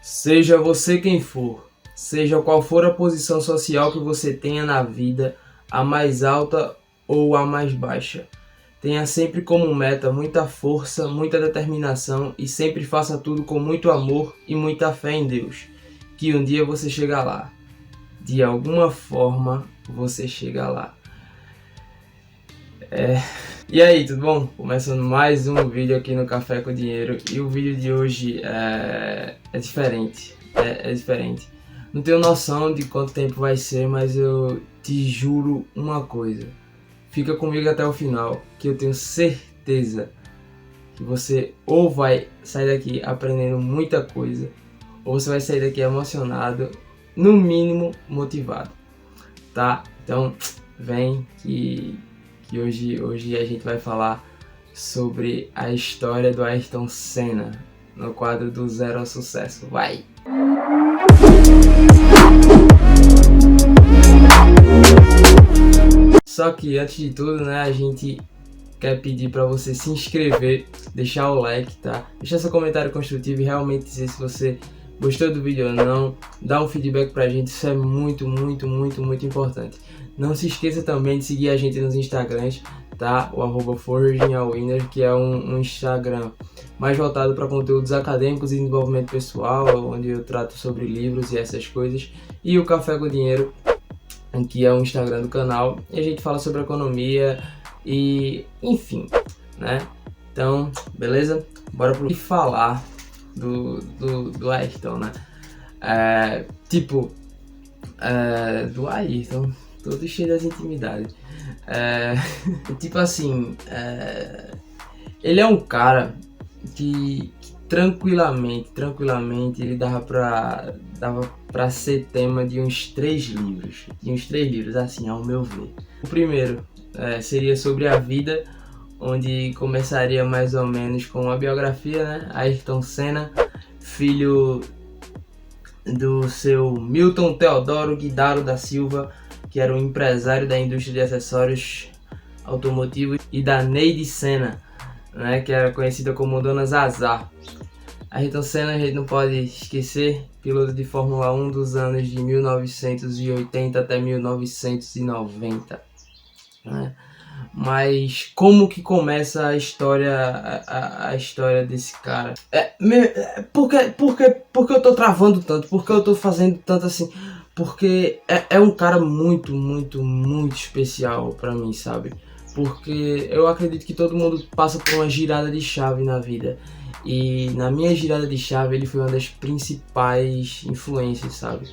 Seja você quem for, seja qual for a posição social que você tenha na vida, a mais alta ou a mais baixa, tenha sempre como meta muita força, muita determinação e sempre faça tudo com muito amor e muita fé em Deus, que um dia você chega lá. De alguma forma você chega lá. E aí, tudo bom? Começando mais um vídeo aqui no Café com Dinheiro. E o vídeo de hoje é diferente. É diferente. Não tenho noção de quanto tempo vai ser, mas eu te juro uma coisa. Fica comigo até o final, que eu tenho certeza que você ou vai sair daqui aprendendo muita coisa, ou você vai sair daqui emocionado, no mínimo motivado, tá? Então, vem que hoje a gente vai falar sobre a história do Ayrton Senna, no quadro do Zero ao Sucesso. Vai! Só que antes de tudo, né, a gente quer pedir para você se inscrever, deixar o like, tá? Deixar seu comentário construtivo e realmente dizer se você gostou do vídeo ou não. Dá um feedback pra gente, isso é muito importante. Não se esqueça também de seguir a gente nos Instagrams, tá? O @foragingawinner, que é um Instagram mais voltado para conteúdos acadêmicos e desenvolvimento pessoal, onde eu trato sobre livros e essas coisas. E o Café com Dinheiro, que é o Instagram do canal, e a gente fala sobre economia e enfim, né? Então, beleza? Bora falar do Ayrton, né? Do Ayrton, todo cheio das intimidades. Tipo assim, ele é um cara que tranquilamente ele dava pra ser tema de uns três livros, assim, ao meu ver. O primeiro seria sobre a vida, onde começaria mais ou menos com uma biografia, né? Ayrton Senna, filho do seu Milton Teodoro Guidaro da Silva, que era um empresário da indústria de acessórios automotivos, e da Neide Senna, né, que era conhecida como Dona Zazá. Ayrton Senna, a gente não pode esquecer, piloto de Fórmula 1 dos anos de 1980 até 1990, né? Mas como que começa a história desse cara? Por que eu tô travando tanto? Por que eu tô fazendo tanto assim? Porque é um cara muito especial pra mim, sabe? Porque eu acredito que todo mundo passa por uma girada de chave na vida. E na minha girada de chave ele foi uma das principais influências, sabe?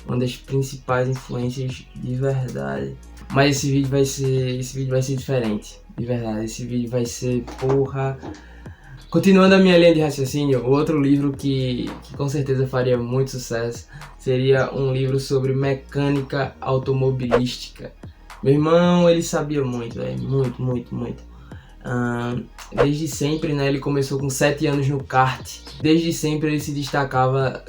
Uma das principais influências de verdade. Mas esse vídeo vai ser diferente, de verdade. Esse vídeo vai ser, porra... Continuando a minha linha de raciocínio, outro livro que com certeza faria muito sucesso seria um livro sobre mecânica automobilística. Meu irmão, ele sabia muito, muito. Desde sempre, né, ele começou com 7 anos no kart. Desde sempre ele se destacava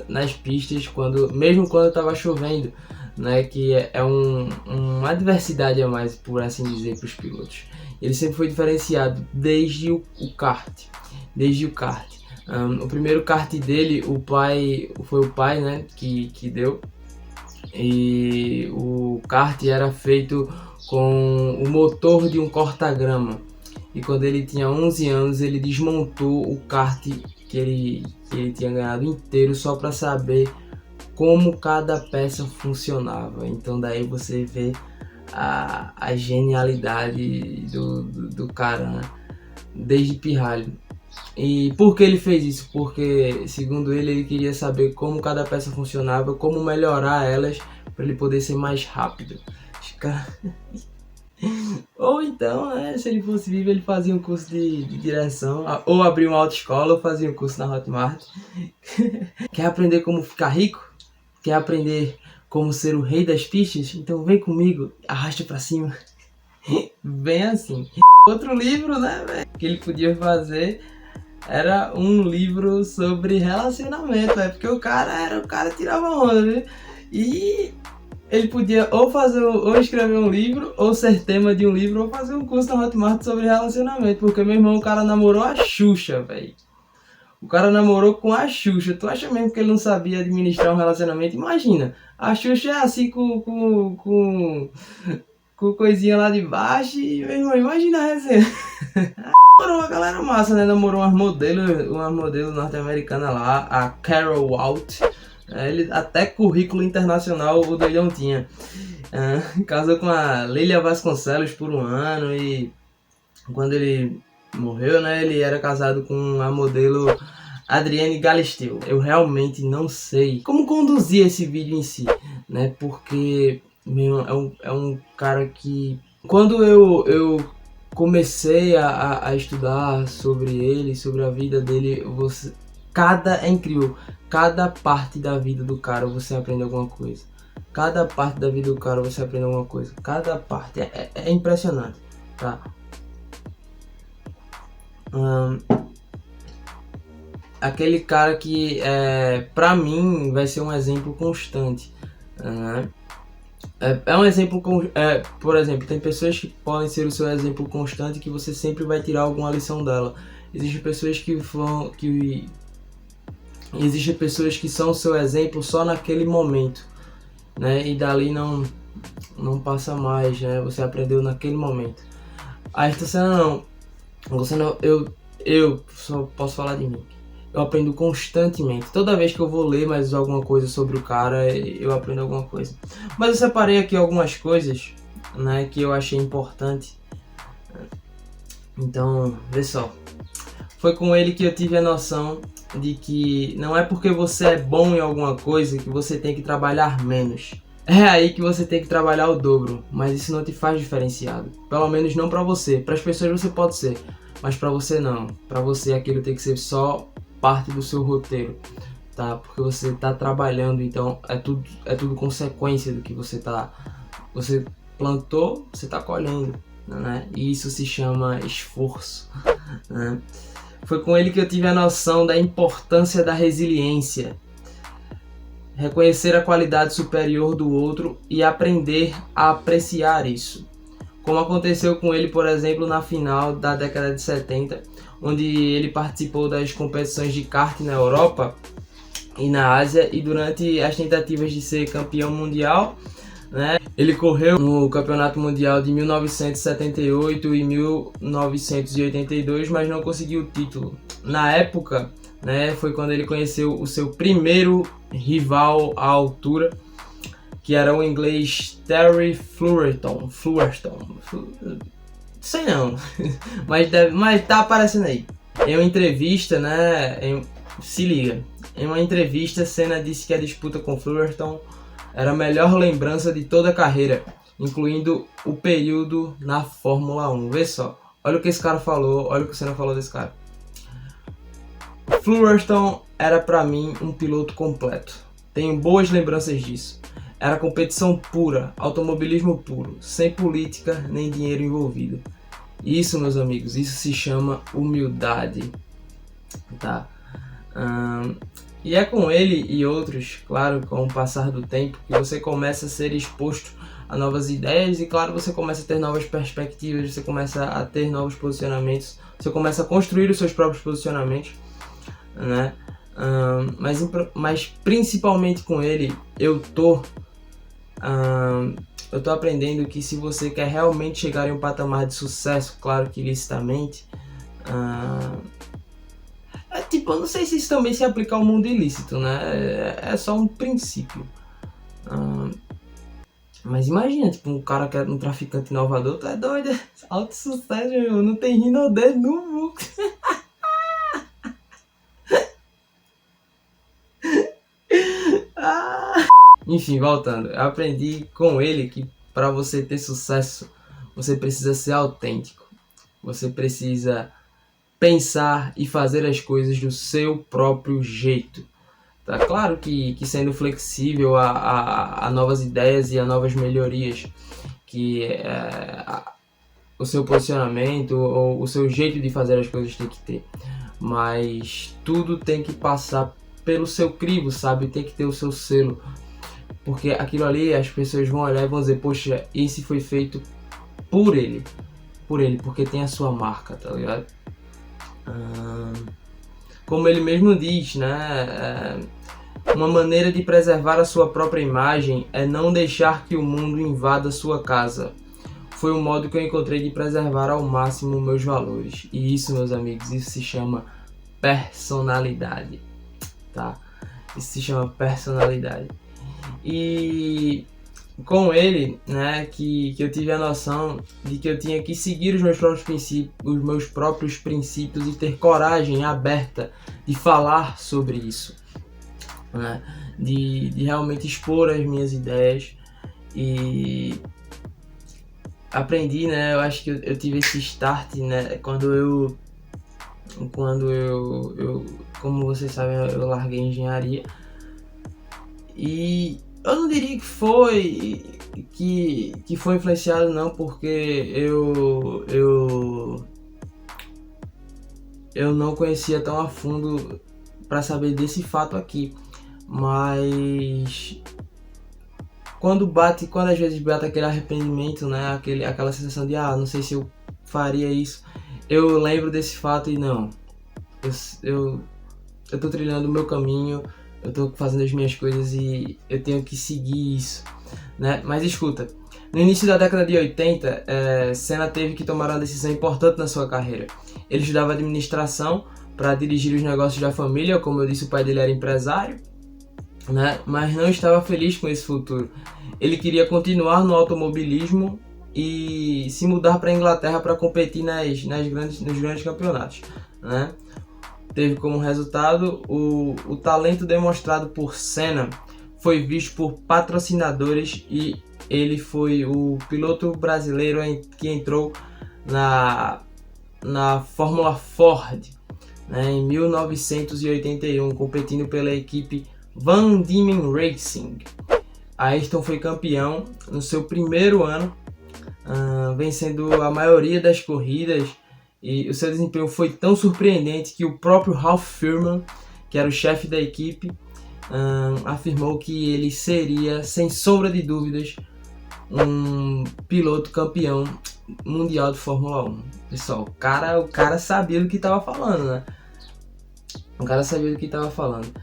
nas pistas, mesmo quando estava chovendo, né, que é uma adversidade a mais, por assim dizer, para os pilotos. Ele sempre foi diferenciado desde o kart. O primeiro kart dele, foi o pai, né, que deu. E o kart era feito com o motor de um corta-grama. E quando ele tinha 11 anos, ele desmontou o kart que ele tinha ganhado inteiro só para saber como cada peça funcionava. Então daí você vê a genialidade do cara, né? Desde pirralho. E por que ele fez isso? Porque, segundo ele queria saber como cada peça funcionava, como melhorar elas para ele poder ser mais rápido. Ou então, né, se ele fosse vivo, ele fazia um curso de direção, ou abria uma autoescola, ou fazia um curso na Hotmart. Quer aprender como ficar rico? Quer aprender como ser o rei das pistas? Então vem comigo, arrasta pra cima. Bem assim. Outro livro, né, velho, que ele podia fazer era um livro sobre relacionamento, né? Porque o cara tirava onda, viu? E ele podia ou escrever um livro, ou ser tema de um livro, ou fazer um curso na Hotmart sobre relacionamento. Porque, meu irmão, o cara namorou a Xuxa, velho. O cara namorou com a Xuxa. Tu acha mesmo que ele não sabia administrar um relacionamento? Imagina, a Xuxa é assim com coisinha lá de baixo e, meu irmão, imagina a resenha. Namorou uma galera massa, né? Namorou uma modelo norte-americana lá, a Carol Walt. Ele, até currículo internacional o doidão tinha. Casou com a Leila Vasconcelos por um ano e quando ele morreu, né? Ele era casado com a modelo Adriane Galisteu. Eu realmente não sei como conduzir esse vídeo em si, né? Porque meu, é um cara que... Quando eu comecei a estudar sobre ele, sobre a vida dele, é incrível. Cada parte da vida do cara você aprende alguma coisa. Cada parte da vida do cara você aprende alguma coisa. Cada parte. É impressionante, tá? Aquele cara que, pra mim, vai ser um exemplo constante. É um exemplo, por exemplo, tem pessoas que podem ser o seu exemplo constante que você sempre vai tirar alguma lição dela. Existem pessoas existem pessoas que são o seu exemplo só naquele momento, né? E dali não passa mais, né? Você aprendeu naquele momento. A Ayrton Senna não. Você não, eu só posso falar de mim. Eu aprendo constantemente. Toda vez que eu vou ler mais alguma coisa sobre o cara, eu aprendo alguma coisa. Mas eu separei aqui algumas coisas, né, que eu achei importante. Então, vê só. Foi com ele que eu tive a noção de que não é porque você é bom em alguma coisa que você tem que trabalhar menos. É aí que você tem que trabalhar o dobro, mas isso não te faz diferenciado. Pelo menos não pra você. Para as pessoas você pode ser, mas pra você não. Pra você aquilo tem que ser só parte do seu roteiro, tá? Porque você tá trabalhando, então é tudo consequência do que você plantou, você tá colhendo, né? E isso se chama esforço, né? Foi com ele que eu tive a noção da importância da resiliência. Reconhecer a qualidade superior do outro e aprender a apreciar isso. Como aconteceu com ele, por exemplo, na final da década de 70, onde ele participou das competições de kart na Europa e na Ásia, e durante as tentativas de ser campeão mundial, né, ele correu no Campeonato Mundial de 1978 e 1982, mas não conseguiu o título. Na época, né, foi quando ele conheceu o seu primeiro rival à altura, que era o inglês Terry Fullerton. Sei não, mas tá aparecendo aí. Em uma entrevista, né, se liga, em uma entrevista, Senna disse que a disputa com Fullerton era a melhor lembrança de toda a carreira, incluindo o período na Fórmula 1. Vê só, olha o que esse cara falou, olha o que o Senna falou desse cara. Fullerton era pra mim um piloto completo, tenho boas lembranças disso. Era competição pura, automobilismo puro, sem política nem dinheiro envolvido. Isso, meus amigos, isso se chama humildade, tá? E é com ele e outros, claro, com o passar do tempo, que você começa a ser exposto a novas ideias e, claro, você começa a ter novas perspectivas, você começa a ter novos posicionamentos, você começa a construir os seus próprios posicionamentos, né? Mas principalmente com ele, eu tô aprendendo que se você quer realmente chegar em um patamar de sucesso, claro que ilicitamente, tipo, eu não sei se isso também se aplica ao mundo ilícito, né? É só um princípio. Mas imagina, tipo, um cara que é um traficante inovador, tu é doido, alto sucesso, meu, não tem Rinodé no mundo. Enfim, voltando, eu aprendi com ele que para você ter sucesso, você precisa ser autêntico. Você precisa pensar e fazer as coisas do seu próprio jeito. Tá claro que sendo flexível a novas ideias e a novas melhorias, que o seu posicionamento ou o seu jeito de fazer as coisas tem que ter. Mas tudo tem que passar pelo seu crivo, sabe? Tem que ter o seu selo. Porque aquilo ali as pessoas vão olhar e vão dizer, poxa, esse foi feito por ele, porque tem a sua marca, tá ligado? como ele mesmo diz, né? Uma maneira de preservar a sua própria imagem é não deixar que o mundo invada sua casa. Foi o modo que eu encontrei de preservar ao máximo meus valores. E isso, meus amigos, isso se chama personalidade, tá? Isso se chama personalidade. E com ele, né, que eu tive a noção de que eu tinha que seguir os meus próprios princípios e ter coragem aberta de falar sobre isso, né, de realmente expor as minhas ideias. E aprendi, né, eu acho que eu tive esse start, né, quando eu como vocês sabem, eu larguei engenharia. E eu não diria que foi influenciado, não, porque eu não conhecia tão a fundo para saber desse fato aqui, mas quando às vezes bate aquele arrependimento, né, aquela sensação de não sei se eu faria isso, eu lembro desse fato e não, eu tô trilhando o meu caminho, eu tô fazendo as minhas coisas e eu tenho que seguir isso, né? Mas escuta, no início da década de 80, Senna teve que tomar uma decisão importante na sua carreira. Ele estudava administração para dirigir os negócios da família, como eu disse, o pai dele era empresário, né? Mas não estava feliz com esse futuro. Ele queria continuar no automobilismo e se mudar para a Inglaterra para competir nos grandes campeonatos, né? Teve como resultado o talento demonstrado por Senna foi visto por patrocinadores e ele foi o piloto brasileiro que entrou na Fórmula Ford, né, em 1981, competindo pela equipe Van Diemen Racing. Ayrton foi campeão no seu primeiro ano, vencendo a maioria das corridas. E o seu desempenho foi tão surpreendente que o próprio Ralf Furman, que era o chefe da equipe, afirmou que ele seria, sem sombra de dúvidas, um piloto campeão mundial de Fórmula 1. Pessoal, o cara sabia do que estava falando, né? O cara sabia do que estava falando.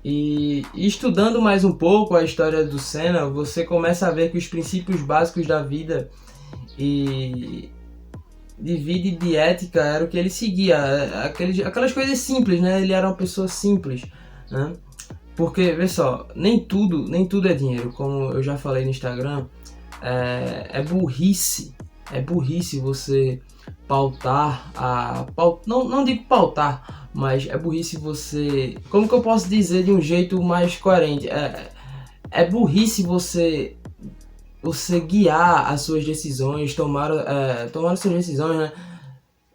E estudando mais um pouco a história do Senna, você começa a ver que os princípios básicos da vida e de vida e de ética era o que ele seguia, aquelas coisas simples, né? Ele era uma pessoa simples, né? Porque, vê só, nem tudo é dinheiro, como eu já falei no Instagram. É burrice você pautar não digo pautar, mas é burrice você, como que eu posso dizer de um jeito mais coerente, é burrice você guiar as suas decisões, tomar as suas decisões, né?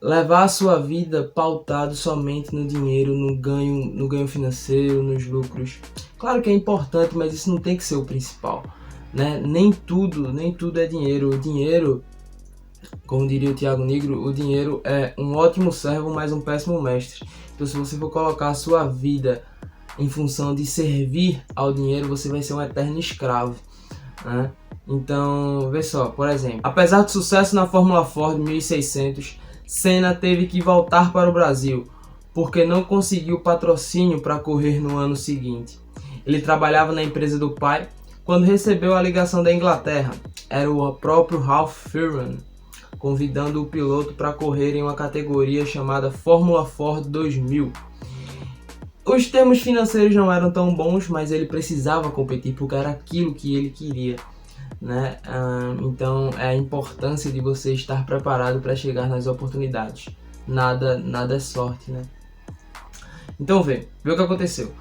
Levar a sua vida pautado somente no dinheiro, no ganho financeiro, nos lucros. Claro que é importante, mas isso não tem que ser o principal, né? Nem tudo é dinheiro. O dinheiro, como diria o Thiago Negro, o dinheiro é um ótimo servo, mas um péssimo mestre. Então, se você for colocar a sua vida em função de servir ao dinheiro, você vai ser um eterno escravo, né? Então, vê só, por exemplo, apesar do sucesso na Fórmula Ford 1600, Senna teve que voltar para o Brasil, porque não conseguiu patrocínio para correr no ano seguinte. Ele trabalhava na empresa do pai quando recebeu a ligação da Inglaterra. Era o próprio Ralf Furman, convidando o piloto para correr em uma categoria chamada Fórmula Ford 2000. Os termos financeiros não eram tão bons, mas ele precisava competir porque era aquilo que ele queria, né? Então é a importância de você estar preparado para chegar nas oportunidades. Nada é sorte, né? Então vê o que aconteceu.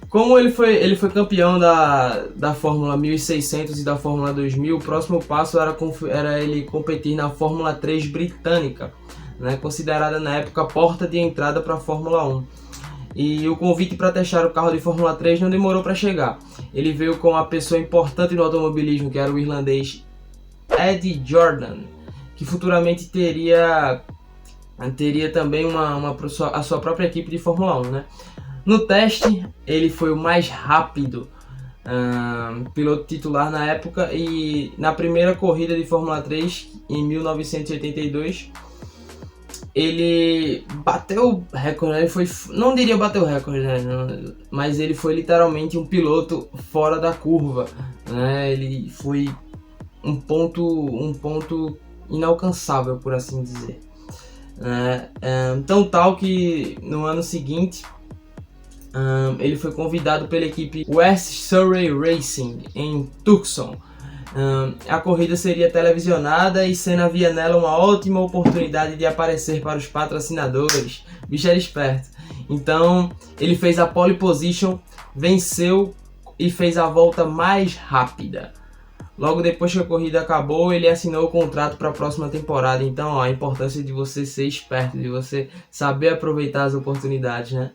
Como ele foi campeão da Fórmula 1600 e da Fórmula 2000, o próximo passo era ele competir na Fórmula 3 britânica, né? Considerada na época a porta de entrada para a Fórmula 1. E o convite para testar o carro de Fórmula 3 não demorou para chegar. Ele veio com uma pessoa importante no automobilismo, que era o irlandês Eddie Jordan, que futuramente teria também a sua própria equipe de Fórmula 1, né? No teste, ele foi o mais rápido piloto titular na época, e na primeira corrida de Fórmula 3, em 1982, ele bateu recorde, né? Ele foi, não diria bateu recorde, né? Mas ele foi literalmente um piloto fora da curva, né? Ele foi um ponto inalcançável, por assim dizer, né? Tão tal que no ano seguinte ele foi convidado pela equipe West Surrey Racing em Tucson. A corrida seria televisionada e Senna via nela uma ótima oportunidade de aparecer para os patrocinadores. O bicho era esperto. Então ele fez a pole position, venceu e fez a volta mais rápida. Logo depois que a corrida acabou, ele assinou o contrato para a próxima temporada. Então, ó, a importância de você ser esperto, de você saber aproveitar as oportunidades, né?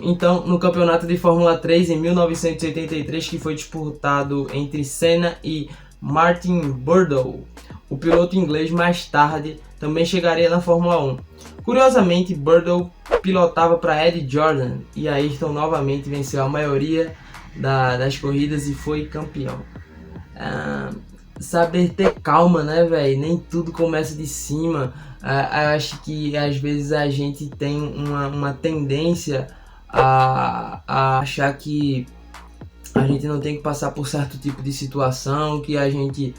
Então, no campeonato de Fórmula 3 em 1983, que foi disputado entre Senna e Martin Brundle, o piloto inglês mais tarde também chegaria na Fórmula 1. Curiosamente, Brundle pilotava para Eddie Jordan e Ayrton novamente venceu a maioria das corridas e foi campeão. Saber ter calma, né, velho? Nem tudo começa de cima. Eu acho que às vezes a gente tem uma tendência a achar que a gente não tem que passar por certo tipo de situação, que a gente,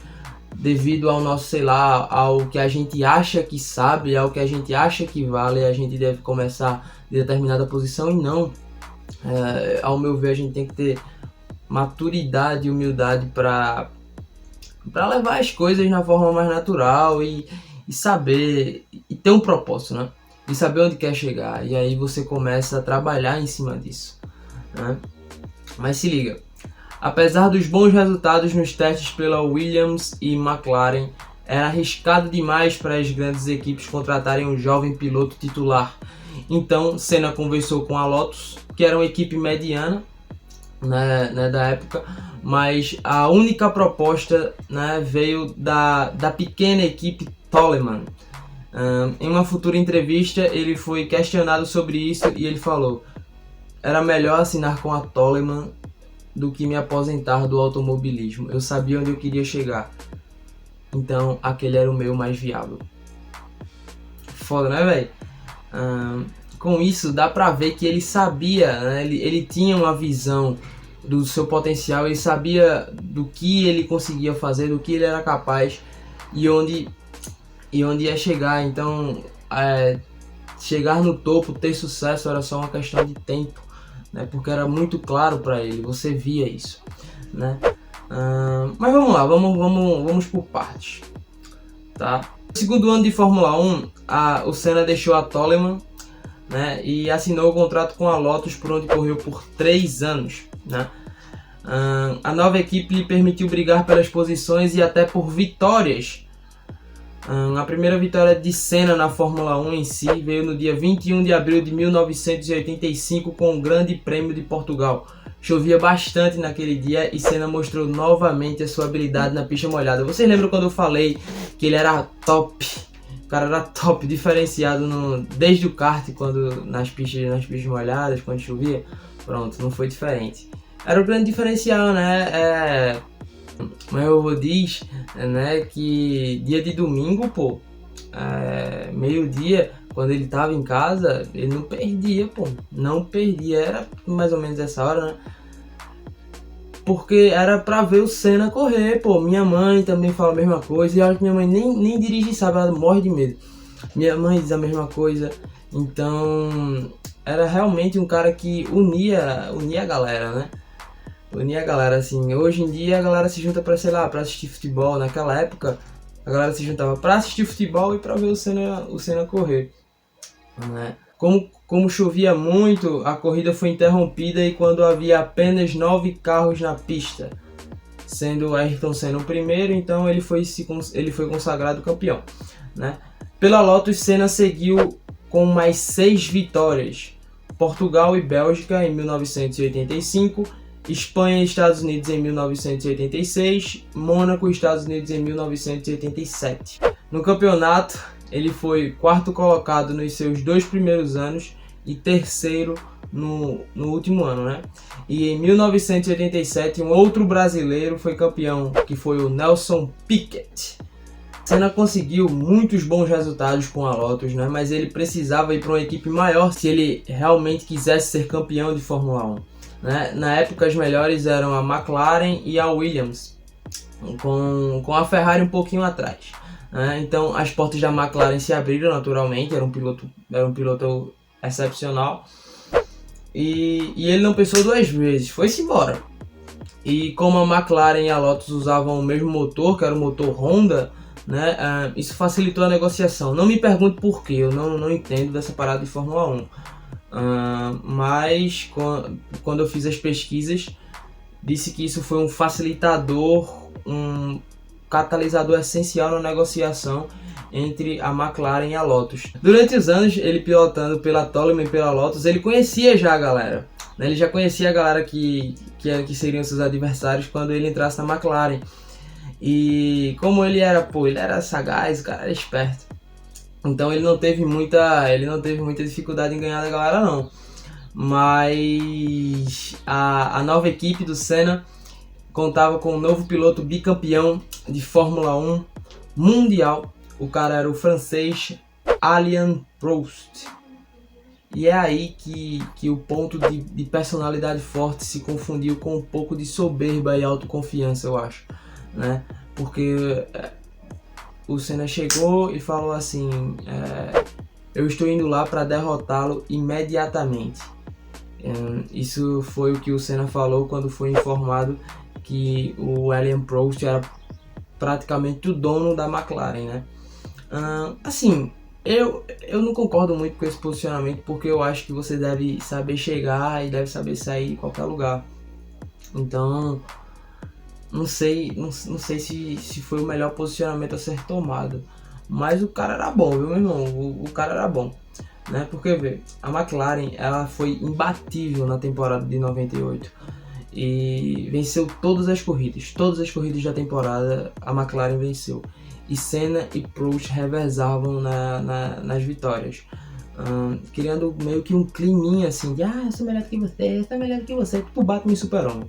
devido ao nosso, sei lá, ao que a gente acha que sabe, ao que a gente acha que vale, a gente deve começar de determinada posição. E não, ao meu ver, a gente tem que ter maturidade e humildade para levar as coisas na forma mais natural e saber, e ter um propósito, né? E saber onde quer chegar. E aí você começa a trabalhar em cima disso, né? Mas se liga, apesar dos bons resultados nos testes pela Williams e McLaren, era arriscado demais para as grandes equipes contratarem um jovem piloto titular. Então Senna conversou com a Lotus, que era uma equipe mediana, né, da época, mas a única proposta, né, veio da pequena equipe Toleman. Em uma futura entrevista ele foi questionado sobre isso e ele falou: era melhor assinar com a Toleman do que me aposentar do automobilismo. Eu sabia onde eu queria chegar, então aquele era o meio mais viável. Foda, né, velho? Com isso dá pra ver que ele sabia, né? Ele tinha uma visão do seu potencial, ele sabia do que ele conseguia fazer, do que ele era capaz e onde ia chegar. Então, chegar no topo, ter sucesso era só uma questão de tempo, né? Porque era muito claro para ele, você via isso, né? Mas vamos lá, vamos por partes, tá? No segundo ano de Fórmula 1, o Senna deixou a Toleman, né, e assinou o contrato com a Lotus, por onde correu por 3 anos, né? A nova equipe lhe permitiu brigar pelas posições e até por vitórias. A primeira vitória de Senna na Fórmula 1 em si veio no dia 21 de abril de 1985 com o Grande Prêmio de Portugal. Chovia bastante naquele dia e Senna mostrou novamente a sua habilidade na pista molhada. Vocês lembram quando eu falei que ele era top? O cara era top, diferenciado desde o kart, quando nas pistas molhadas, quando chovia. Pronto, não foi diferente. Era o grande diferencial, né? Mas eu vou dizer, né, que dia de domingo, pô, meio-dia, quando ele tava em casa, ele não perdia, pô. Não perdia, era mais ou menos essa hora, né? Porque era pra ver o Senna correr, pô. Minha mãe também fala a mesma coisa. E olha que minha mãe nem dirige, sabe? Ela morre de medo. Minha mãe diz a mesma coisa. Então, era realmente um cara que unia a galera, né? Unia a galera, assim. Hoje em dia a galera se junta pra, sei lá, pra assistir futebol. Naquela época, a galera se juntava pra assistir futebol e pra ver o Senna correr, né? Como chovia muito, a corrida foi interrompida e quando havia apenas 9 carros na pista, sendo o Ayrton Senna o primeiro, então ele foi consagrado campeão, né? Pela Lotus, Senna seguiu com mais 6 vitórias: Portugal e Bélgica em 1985, Espanha e Estados Unidos em 1986, Mônaco e Estados Unidos em 1987. No campeonato, ele foi quarto colocado nos seus 2 primeiros anos e terceiro no último ano, né? E em 1987, um outro brasileiro foi campeão, que foi o Nelson Piquet. Senna conseguiu muitos bons resultados com a Lotus, né? Mas ele precisava ir para uma equipe maior se ele realmente quisesse ser campeão de Fórmula 1. Né? Na época as melhores eram a McLaren e a Williams, com a Ferrari um pouquinho atrás. Né? Então as portas da McLaren se abriram naturalmente, era um piloto excepcional. E ele não pensou duas vezes, foi-se embora. E como a McLaren e a Lotus usavam o mesmo motor, que era o motor Honda, né, isso facilitou a negociação. Não me pergunte por quê, eu não entendo dessa parada de Fórmula 1. Mas quando eu fiz as pesquisas, disse que isso foi um facilitador, um catalisador essencial na negociação entre a McLaren e a Lotus. Durante os anos, ele pilotando pela Toleman e pela Lotus, ele conhecia já a galera. Né? Ele já conhecia a galera que seriam seus adversários quando ele entrasse na McLaren. E como ele era sagaz, o cara era esperto. Então ele não teve muita dificuldade em ganhar da galera não. Mas a nova equipe do Senna contava com um novo piloto bicampeão de Fórmula 1 mundial. O cara era o francês Alain Prost. E é aí que o ponto de personalidade forte se confundiu com um pouco de soberba e autoconfiança, eu acho. Né? Porque o Senna chegou e falou assim: eu estou indo lá para derrotá-lo imediatamente. Isso foi o que o Senna falou quando foi informado que o Alain Prost era praticamente o dono da McLaren, né? Assim, eu não concordo muito com esse posicionamento, porque eu acho que você deve saber chegar e deve saber sair de qualquer lugar. Então, não sei se foi o melhor posicionamento a ser tomado, mas o cara era bom, viu, meu irmão? O cara era bom, né? Porque, vê, a McLaren, ela foi imbatível na temporada de 98 e venceu todas as corridas da temporada. A McLaren venceu e Senna e Prost revezavam nas vitórias, criando meio que um climinha assim de eu sou melhor que você, eu sou melhor que você, tipo Batman e Super-Homem.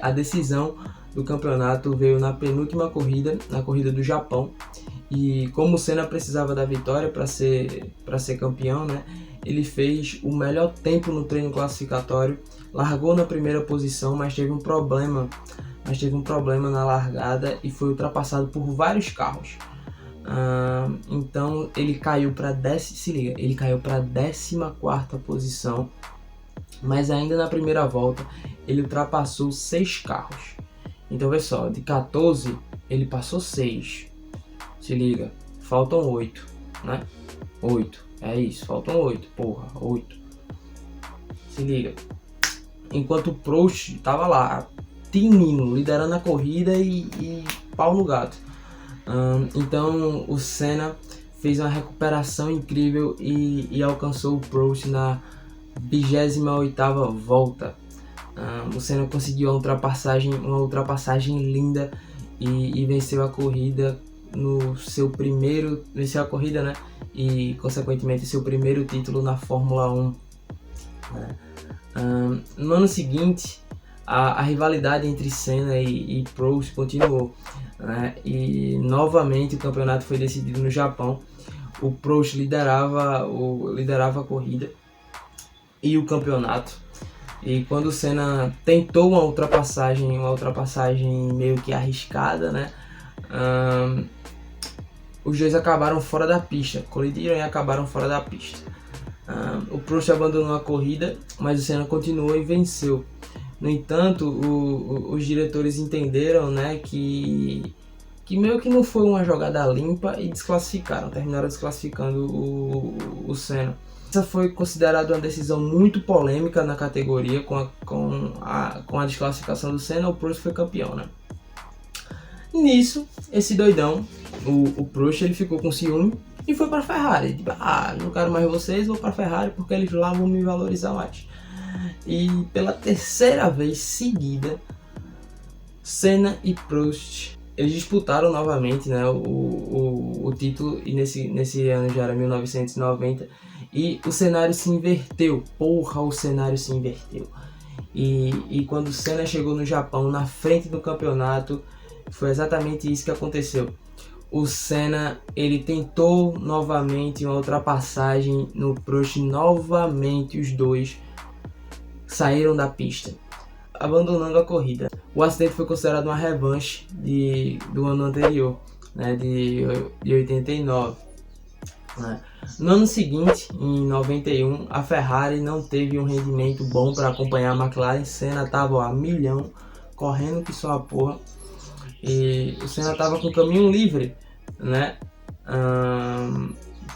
A decisão do campeonato veio na penúltima corrida, na corrida do Japão, e como o Senna precisava da vitória para ser campeão, né, ele fez o melhor tempo no treino classificatório, largou na primeira posição, mas teve um problema na largada e foi ultrapassado por vários carros. Então ele caiu para 14ª posição, mas ainda na primeira volta ele ultrapassou 6 carros. Então vê só, de 14 ele passou 6. Se liga, faltam 8, né? 8, é isso, faltam 8, 8. Se liga. Enquanto o Prost tava lá, tinindo, liderando a corrida e pau no gato. Então o Senna fez uma recuperação incrível e alcançou o Prost na 28ª volta. O Senna conseguiu uma ultrapassagem linda e venceu a corrida venceu a corrida, né? E consequentemente seu primeiro título na Fórmula 1. No ano seguinte, a rivalidade entre Senna e Prost continuou, né? E novamente o campeonato foi decidido no Japão. O Prost liderava a corrida e o campeonato. E quando o Senna tentou uma ultrapassagem meio que arriscada, né? Os dois acabaram fora da pista, colidiram e acabaram fora da pista. O Prost abandonou a corrida, mas o Senna continuou e venceu. No entanto, os diretores entenderam, né, que meio que não foi uma jogada limpa e terminaram desclassificando o Senna. Essa foi considerada uma decisão muito polêmica na categoria. Com a desclassificação do Senna, o Prost foi campeão, né? Nisso, esse doidão, o Prost, ele ficou com ciúme e foi para a Ferrari. Tipo, não quero mais vocês, vou para a Ferrari porque eles lá vão me valorizar mais. E pela terceira vez seguida, Senna e Prost, eles disputaram novamente, né, o título, e nesse ano já era 1990, e o cenário se inverteu. O cenário se inverteu. E quando o Senna chegou no Japão, na frente do campeonato, Foi exatamente isso que aconteceu. O Senna, ele tentou novamente uma ultrapassagem no Prost, novamente os dois saíram da pista, abandonando a corrida. O acidente foi considerado uma revanche do ano anterior, né, de 89. Né. No ano seguinte, em 91, a Ferrari não teve um rendimento bom para acompanhar a McLaren. Senna estava a milhão, correndo que só a porra. E o Senna estava com o caminho livre, né,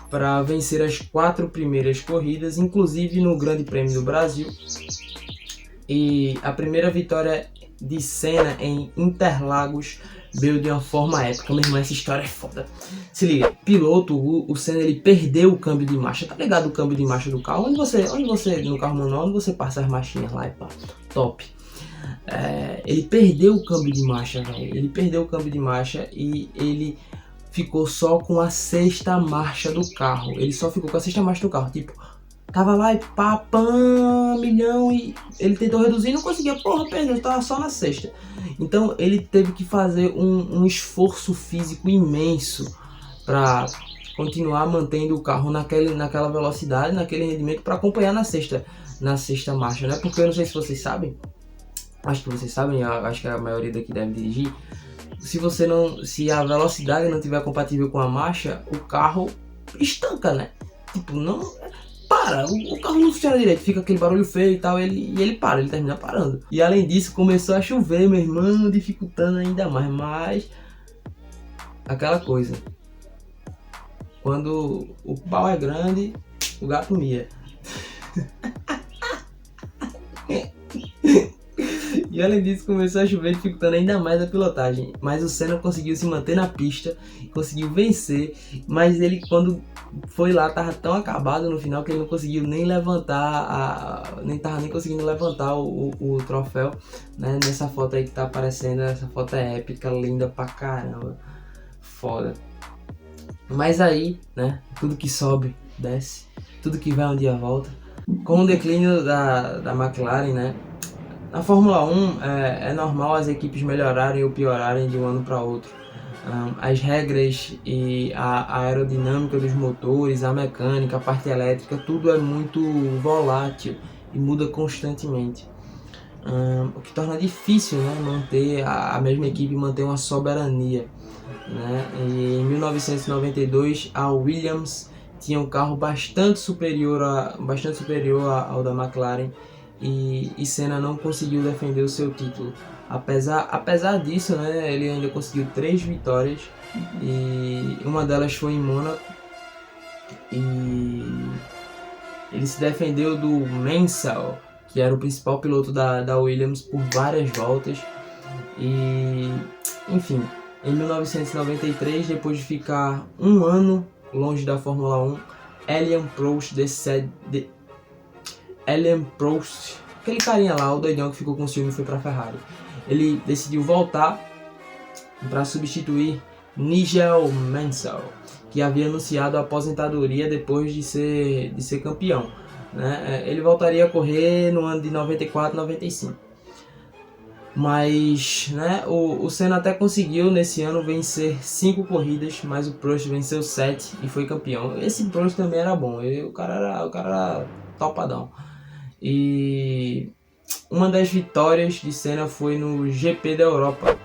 para vencer as 4 primeiras corridas, inclusive no Grande Prêmio do Brasil. E a primeira vitória de Senna em Interlagos veio de uma forma épica. Meu irmão, essa história é foda. Se liga, piloto, o Senna, ele perdeu o câmbio de marcha. Tá ligado o câmbio de marcha do carro? Onde você no carro manual, onde você passa as marchinhas lá e pá, top. Ele perdeu o câmbio de marcha, velho. Ele perdeu o câmbio de marcha e ele ficou só com a 6ª marcha do carro. Ele só ficou com a 6ª marcha do carro. Tipo, tava lá e pá, pam, milhão, e ele tentou reduzir e não conseguia. Porra, perdeu, tava só na 6ª. Então ele teve que fazer um esforço físico imenso para continuar mantendo o carro naquela velocidade, naquele rendimento, para acompanhar na sexta marcha, né? Porque eu não sei se vocês sabem, acho que vocês sabem, acho que a maioria daqui deve dirigir. Se a velocidade não tiver compatível com a marcha, o carro estanca, né? Tipo, não para, o carro não funciona direito, fica aquele barulho feio e tal, ele termina parando. E além disso, começou a chover, meu irmão, dificultando ainda mais. Mas aquela coisa, quando o pau é grande, o gato mia. E além disso, começou a chover, dificultando ainda mais a pilotagem. Mas o Senna conseguiu se manter na pista, conseguiu vencer. Mas ele, quando foi lá, tava tão acabado no final que ele não conseguiu nem levantar, nem conseguindo levantar o troféu, né? Nessa foto aí que tá aparecendo, essa foto é épica, linda pra caramba, foda. Mas aí, né? Tudo que sobe, desce, tudo que vai um dia volta. Com o declínio da McLaren, né? Na Fórmula 1 é normal as equipes melhorarem ou piorarem de um ano para outro. As regras e a aerodinâmica dos motores, a mecânica, a parte elétrica, tudo é muito volátil e muda constantemente. O que torna difícil, né, manter a mesma equipe, manter uma soberania. Né? E em 1992 a Williams tinha um carro bastante superior ao da McLaren. E Senna não conseguiu defender o seu título. Apesar disso, né, ele ainda conseguiu 3 vitórias e uma delas foi em Mônaco. E ele se defendeu do Mansell, que era o principal piloto da Williams, por várias voltas. E, enfim, em 1993, depois de ficar um ano longe da Fórmula 1, Alain Prost, aquele carinha lá, o doidão que ficou com ciúme e foi para a Ferrari, ele decidiu voltar para substituir Nigel Mansell, que havia anunciado a aposentadoria depois de ser campeão. Né? Ele voltaria a correr no ano de 94, 95. Mas, né, o Senna até conseguiu nesse ano vencer 5 corridas, mas o Prost venceu 7 e foi campeão. Esse Prost também era bom, o cara era topadão. E uma das vitórias de Senna foi no GP da Europa,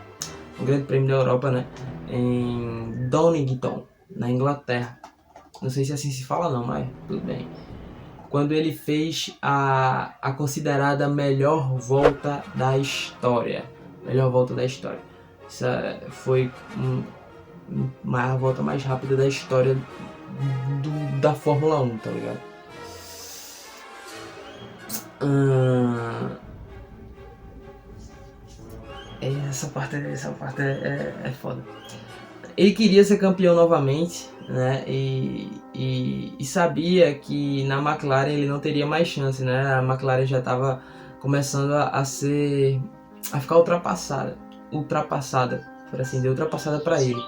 o Grande Prêmio da Europa, né, em Donington, na Inglaterra. Não sei se assim se fala não, mas tudo bem. Quando ele fez a considerada melhor volta da história. Isso foi a volta mais rápida da história da Fórmula 1, tá ligado? Essa parte é foda. Ele queria ser campeão novamente, né? E sabia que na McLaren ele não teria mais chance, né? A McLaren já estava começando a ficar ultrapassada, por assim dizer, ultrapassada para ele,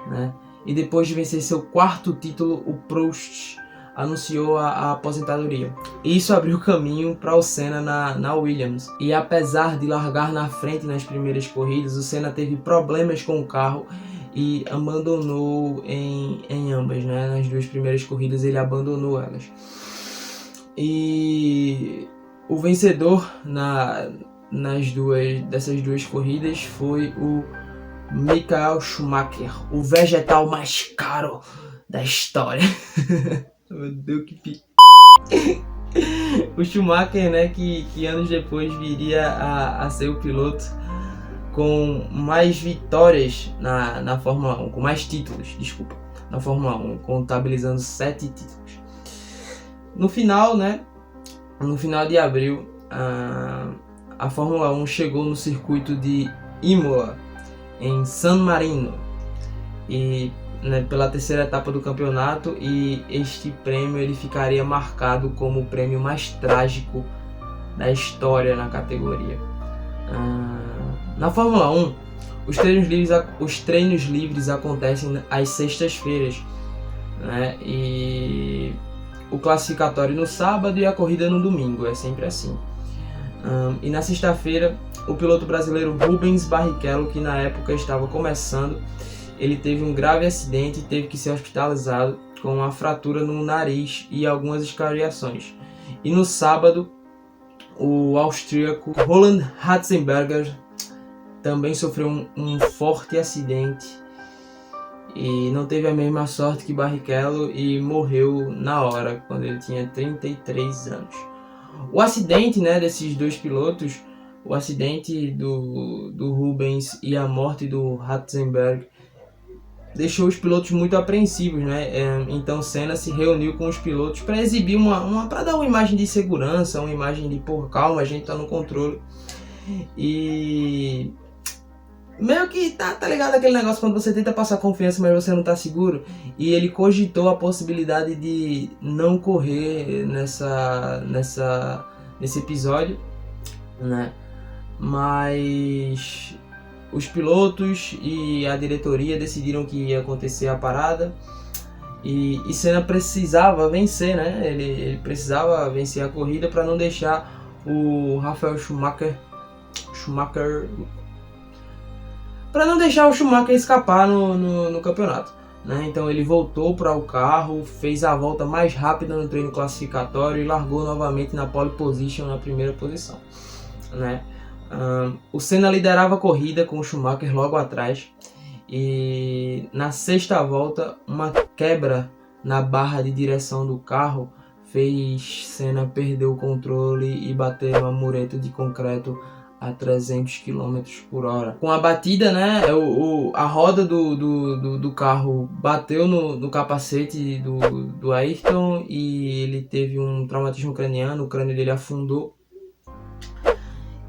né? E depois de vencer seu 4º título, o Prost anunciou a aposentadoria. Isso abriu caminho para o Senna na Williams. E apesar de largar na frente nas primeiras corridas, o Senna teve problemas com o carro e abandonou em ambas, né? Nas 2 primeiras corridas ele abandonou elas. E o vencedor dessas 2 corridas foi o Michael Schumacher, o vegetal mais caro da história. Meu Deus, que pique. O Schumacher, né, que anos depois viria a ser o piloto com mais vitórias na Fórmula 1, com mais títulos, desculpa, na Fórmula 1, contabilizando 7 títulos. No final, né, no final de abril, a Fórmula 1 chegou no circuito de Imola, em San Marino, e né, pela terceira etapa do campeonato, e este prêmio ele ficaria marcado como o prêmio mais trágico da história na categoria. Na Fórmula 1, os treinos livres acontecem às sextas-feiras, né, e o classificatório no sábado e a corrida no domingo, é sempre assim. E na sexta-feira, o piloto brasileiro Rubens Barrichello, que na época estava começando, ele teve um grave acidente e teve que ser hospitalizado com uma fratura no nariz e algumas escariações. E no sábado, o austríaco Roland Ratzenberger também sofreu um forte acidente e não teve a mesma sorte que Barrichello e morreu na hora, quando ele tinha 33 anos. O acidente, né, desses 2 pilotos, o acidente do Rubens e a morte do Ratzenberger, deixou os pilotos muito apreensivos, né? Então Senna se reuniu com os pilotos para exibir para dar uma imagem de segurança, uma imagem de calma, a gente tá no controle. E meio que tá ligado aquele negócio quando você tenta passar confiança, mas você não tá seguro. E ele cogitou a possibilidade de não correr nesse episódio, né? Mas os pilotos e a diretoria decidiram que ia acontecer a parada e Senna precisava vencer, né? Ele precisava vencer a corrida para não deixar o Rafael Schumacher para não deixar o Schumacher escapar no campeonato, né? Então ele voltou para o carro, fez a volta mais rápida no treino classificatório e largou novamente na pole position, na primeira posição, né? O Senna liderava a corrida com o Schumacher logo atrás e na sexta volta uma quebra na barra de direção do carro fez Senna perder o controle e bater uma mureta de concreto a 300 km por hora. Com a batida, né, a roda do carro bateu no capacete do Ayrton e ele teve um traumatismo craniano, o crânio dele afundou.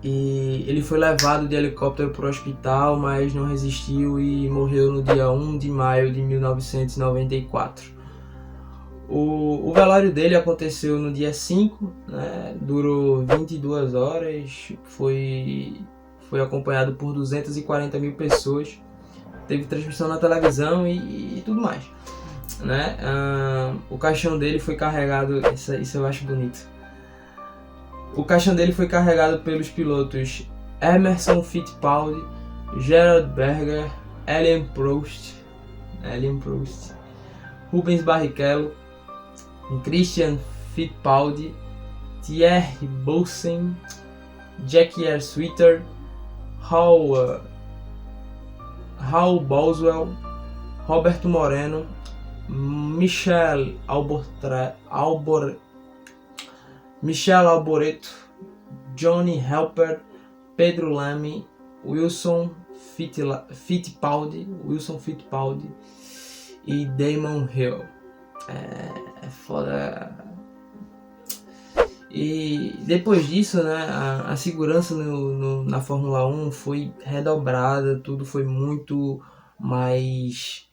E ele foi levado de helicóptero para o hospital, mas não resistiu e morreu no dia 1 de maio de 1994. O velório dele aconteceu no dia 5, né, durou 22 horas, foi acompanhado por 240 mil pessoas, teve transmissão na televisão e tudo mais, né? O caixão dele foi carregado, isso eu acho bonito. O caixão dele foi carregado pelos pilotos Emerson Fittipaldi, Gerald Berger, Alain Prost, Rubens Barrichello, Christian Fittipaldi, Thierry Boulsen, Jackie Sweeter, Raul Boswell, Roberto Moreno, Michel Alboreto, Johnny Helper, Pedro Lamy, Wilson Fittipaldi e Damon Hill. É foda. E depois disso, né, a segurança na Fórmula 1 foi redobrada, tudo foi muito mais,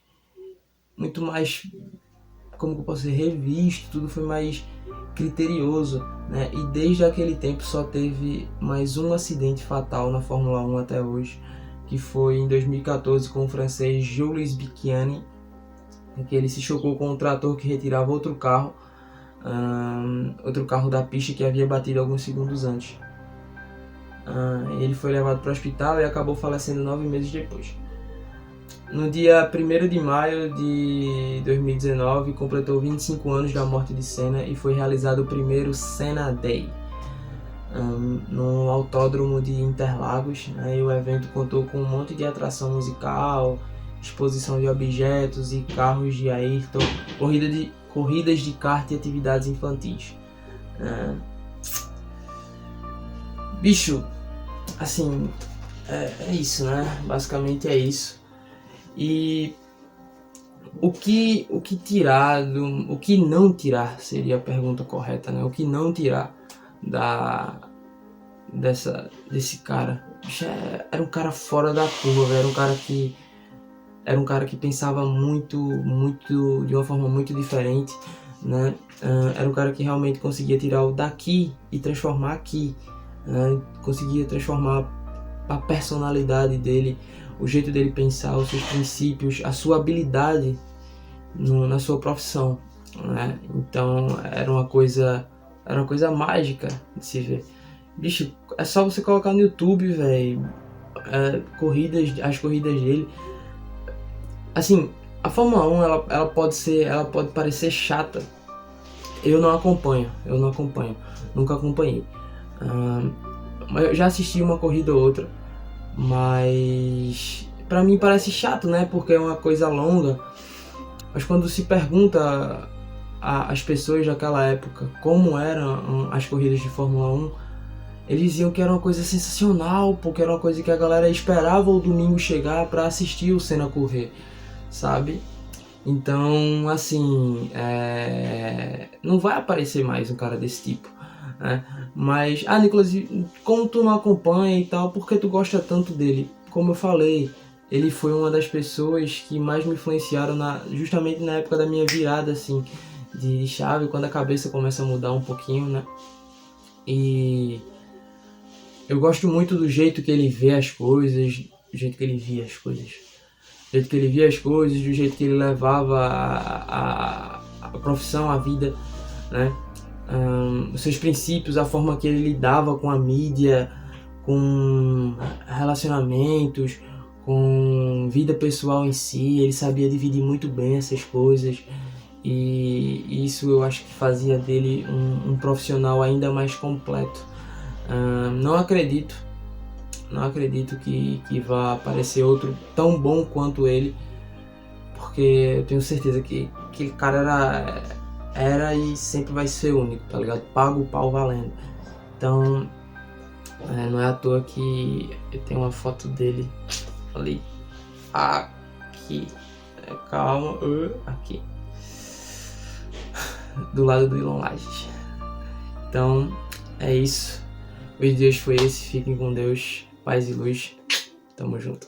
como que eu posso dizer, revisto, tudo foi mais criterioso, né? E desde aquele tempo só teve mais um acidente fatal na Fórmula 1 até hoje, que foi em 2014 com o francês Jules Bianchi, em que ele se chocou com um trator que retirava outro carro outro carro da pista que havia batido alguns segundos antes. Ele foi levado para o hospital e acabou falecendo 9 meses depois. No dia 1º de maio de 2019, completou 25 anos da morte de Senna e foi realizado o primeiro Senna Day, no autódromo de Interlagos, né? E o evento contou com um monte de atração musical, exposição de objetos e carros de Ayrton, corridas de kart e atividades infantis. Bicho, assim, é isso, né? Basicamente é isso. E o que não tirar seria a pergunta correta, né? O que não tirar desse cara? Bicho, era um cara fora da curva, véio. Era um cara que pensava muito, de uma forma muito diferente, né? Era um cara que realmente conseguia tirar o daqui e transformar aqui, né? Conseguia transformar a personalidade dele, o jeito dele pensar, os seus princípios, a sua habilidade na sua profissão, né? Então era uma coisa mágica de se ver. Bicho, é só você colocar no YouTube, velho, as corridas dele. Assim, a Fórmula 1 ela pode parecer chata. Eu não acompanho, nunca acompanhei. Mas eu já assisti uma corrida ou outra, mas pra mim parece chato, né? Porque é uma coisa longa. Mas quando se pergunta às pessoas daquela época como eram as corridas de Fórmula 1, eles diziam que era uma coisa sensacional, porque era uma coisa que a galera esperava o domingo chegar pra assistir o Senna correr, sabe? Então, assim, não vai aparecer mais um cara desse tipo, né? Mas, Nicolas, como tu não acompanha e tal, por que tu gosta tanto dele? Como eu falei, ele foi uma das pessoas que mais me influenciaram justamente na época da minha virada, assim, de chave, quando a cabeça começa a mudar um pouquinho, né? E eu gosto muito do jeito que ele vê as coisas, do jeito que ele via as coisas. Do jeito que ele via as coisas, do jeito que ele levava a profissão, a vida, né? Os seus princípios, a forma que ele lidava com a mídia, com relacionamentos, com vida pessoal em si. Ele sabia dividir muito bem essas coisas, e isso eu acho que fazia dele um profissional ainda mais completo. Não acredito que vá aparecer outro tão bom quanto ele, porque eu tenho certeza que aquele cara era e sempre vai ser único, tá ligado? Paga o pau valendo. Então, não é à toa que eu tenho uma foto dele ali, aqui, calma, aqui, do lado do Elon Light. Então, é isso. O vídeo de hoje foi esse. Fiquem com Deus. Paz e luz. Tamo junto.